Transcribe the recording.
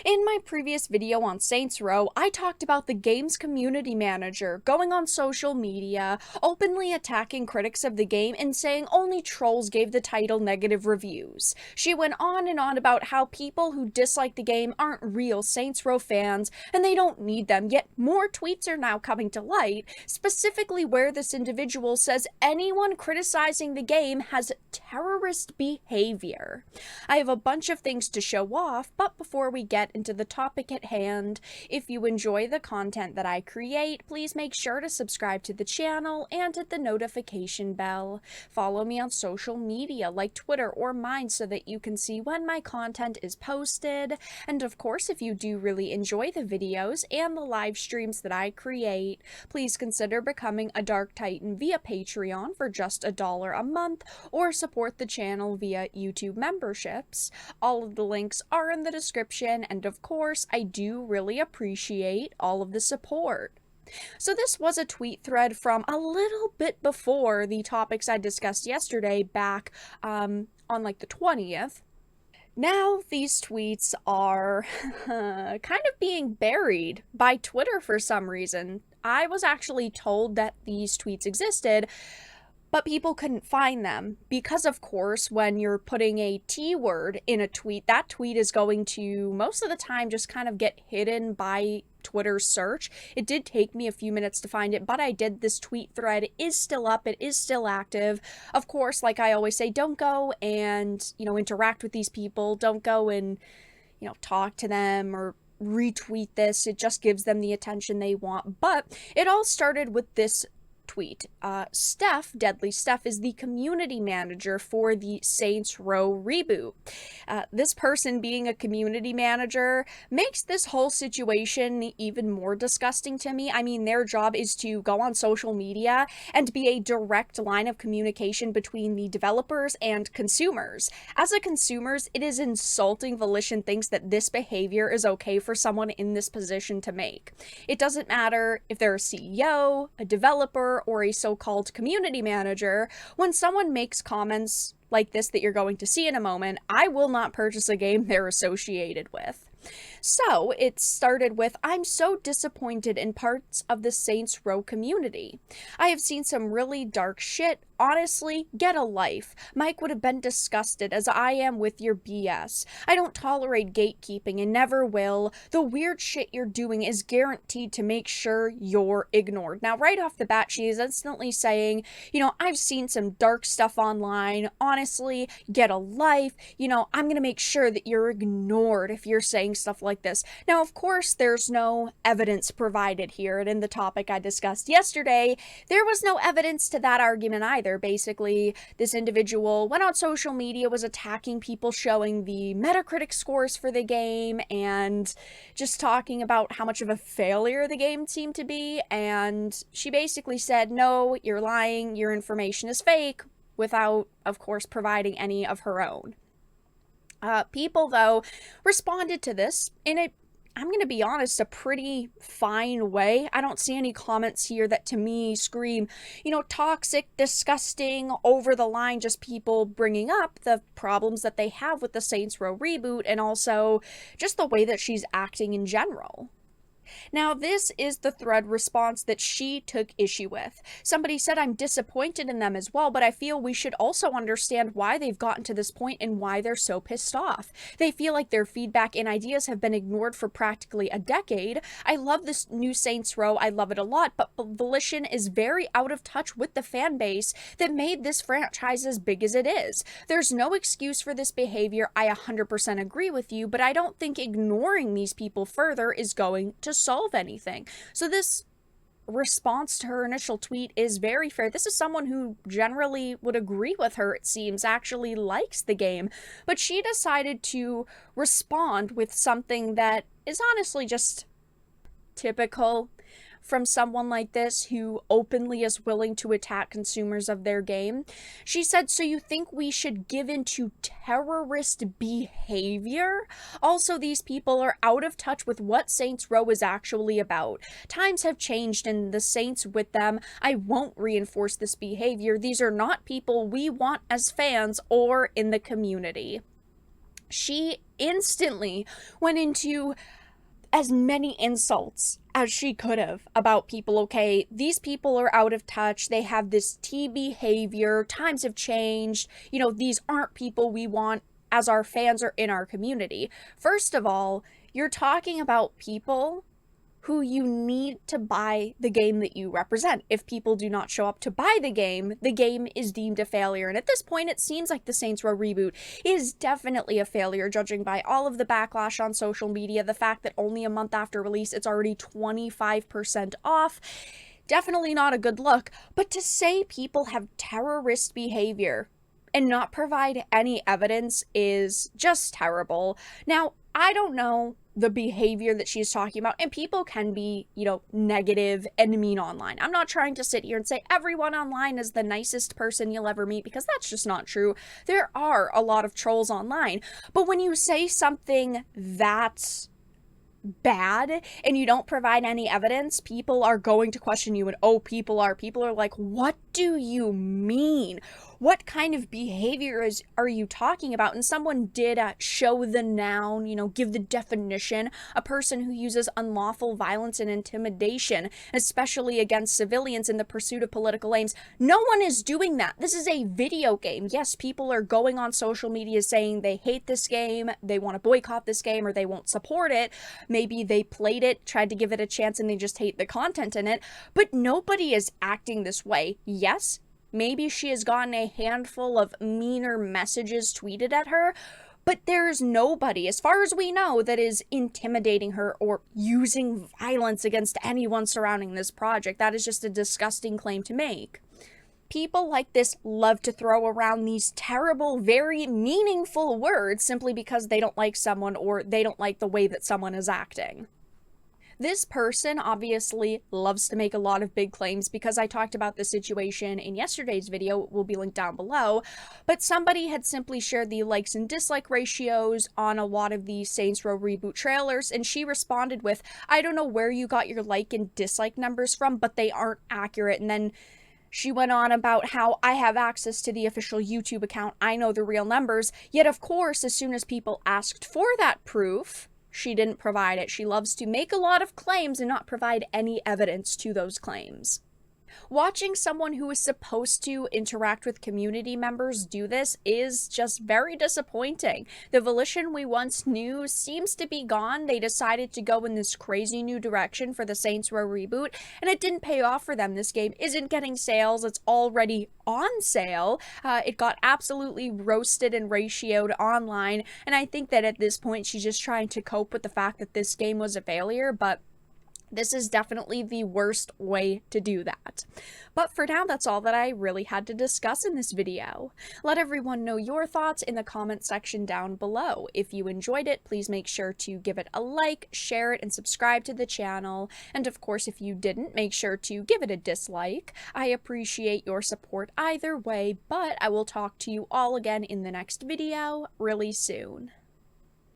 In my previous video on Saints Row, I talked about the game's community manager going on social media, openly attacking critics of the game and saying only trolls gave the title negative reviews. She went on and on about how people who dislike the game aren't real Saints Row fans and they don't need them, yet more tweets are now coming to light, specifically where this individual says anyone criticizing the game has terrorist behavior. I have a bunch of things to show off, but before we get into the topic at hand, if you enjoy the content that I create, please make sure to subscribe to the channel and hit the notification bell. Follow me on social media like Twitter or mine so that you can see when my content is posted. And of course, if you do really enjoy the videos and the live streams that I create, please consider becoming a Dark Titan via Patreon for just $1 a month or support the channel via YouTube memberships. All of the links are in the description, and of course, I do really appreciate all of the support. So this was a tweet thread from a little bit before the topics I discussed yesterday back on like the 20th. Now these tweets are kind of being buried by Twitter for some reason. I was actually told that these tweets existed, but people couldn't find them because, of course, when you're putting a T word in a tweet, that tweet is going to most of the time just kind of get hidden by Twitter's search. It did take me a few minutes to find it, but I did. This tweet thread is still up. It is still active. Of course, like I always say, don't go and, interact with these people. Don't go and, talk to them or retweet this. It just gives them the attention they want. But it all started with this tweet. Steph, Deadly Steph, is the community manager for the Saints Row reboot. This person being a community manager makes this whole situation even more disgusting to me. I mean, their job is to go on social media and be a direct line of communication between the developers and consumers. As a consumers, it is insulting Volition thinks that this behavior is okay for someone in this position to make. It doesn't matter if they're a CEO, a developer, or a so-called community manager. When someone makes comments like this that you're going to see in a moment, I will not purchase a game they're associated with. So it started with, I'm so disappointed in parts of the Saints Row community. I have seen some really dark shit. Honestly, get a life. Mike would have been disgusted as I am with your BS. I don't tolerate gatekeeping and never will. The weird shit you're doing is guaranteed to make sure you're ignored. Now, right off the bat, she is instantly saying, I've seen some dark stuff online. Honestly, get a life. I'm going to make sure that you're ignored if you're saying stuff like this. Now, of course, there's no evidence provided here. And in the topic I discussed yesterday, there was no evidence to that argument either. Basically, this individual went on social media, was attacking people, showing the Metacritic scores for the game, and just talking about how much of a failure the game seemed to be. And she basically said, no, you're lying, your information is fake, without, of course, providing any of her own. People, though, responded to this in I'm going to be honest, a pretty fine way. I don't see any comments here that to me scream, toxic, disgusting, over the line, just people bringing up the problems that they have with the Saints Row reboot and also just the way that she's acting in general. Now, this is the thread response that she took issue with. Somebody said, I'm disappointed in them as well, but I feel we should also understand why they've gotten to this point and why they're so pissed off. They feel like their feedback and ideas have been ignored for practically a decade. I love this new Saints Row. I love it a lot, but Volition is very out of touch with the fan base that made this franchise as big as it is. There's no excuse for this behavior. I 100% agree with you, but I don't think ignoring these people further is going to solve anything. So this response to her initial tweet is very fair. This is someone who generally would agree with her, it seems, actually likes the game, but she decided to respond with something that is honestly just typical from someone like this who openly is willing to attack consumers of their game. She said, so you think we should give in to terrorist behavior? Also, these people are out of touch with what Saints Row is actually about. Times have changed and the Saints with them. I won't reinforce this behavior. These are not people we want as fans or in the community. She instantly went into as many insults as she could have about people. Okay, these people are out of touch, they have this T behavior, times have changed, these aren't people we want as our fans or in our community. First of all, you're talking about people who you need to buy the game that you represent. If people do not show up to buy the game is deemed a failure. And at this point, it seems like the Saints Row reboot is definitely a failure, judging by all of the backlash on social media, the fact that only a month after release, it's already 25% off. Definitely not a good look. But to say people have terrorist behavior and not provide any evidence is just terrible. Now, I don't know the behavior that she's talking about, and people can be, negative and mean online. I'm not trying to sit here and say everyone online is the nicest person you'll ever meet, because that's just not true. There are a lot of trolls online, but when you say something that's bad and you don't provide any evidence, people are going to question you. And people are like, what do you mean? What kind of behavior are you talking about? And someone did show the noun, give the definition: a person who uses unlawful violence and intimidation, especially against civilians in the pursuit of political aims. No one is doing that. This is a video game. Yes, people are going on social media saying they hate this game, they want to boycott this game, or they won't support it. Maybe they played it, tried to give it a chance, and they just hate the content in it. But nobody is acting this way. Yes, maybe she has gotten a handful of meaner messages tweeted at her, but there's nobody, as far as we know, that is intimidating her or using violence against anyone surrounding this project. That is just a disgusting claim to make. People like this love to throw around these terrible, very meaningful words simply because they don't like someone or they don't like the way that someone is acting. This person obviously loves to make a lot of big claims, because I talked about the situation in yesterday's video, it will be linked down below, but somebody had simply shared the likes and dislike ratios on a lot of the Saints Row reboot trailers, and she responded with, "I don't know where you got your like and dislike numbers from, but they aren't accurate." And then she went on about how, "I have access to the official YouTube account, I know the real numbers." Yet, of course, as soon as people asked for that proof, she didn't provide it. She loves to make a lot of claims and not provide any evidence to those claims. Watching someone who is supposed to interact with community members do this is just very disappointing. The Volition we once knew seems to be gone. They decided to go in this crazy new direction for the Saints Row reboot, and it didn't pay off for them. This game isn't getting sales. It's already on sale. It got absolutely roasted and ratioed online, and I think that at this point she's just trying to cope with the fact that this game was a failure, but this is definitely the worst way to do that. But for now, that's all that I really had to discuss in this video. Let everyone know your thoughts in the comment section down below. If you enjoyed it, please make sure to give it a like, share it, and subscribe to the channel. And of course, if you didn't, make sure to give it a dislike. I appreciate your support either way, but I will talk to you all again in the next video really soon.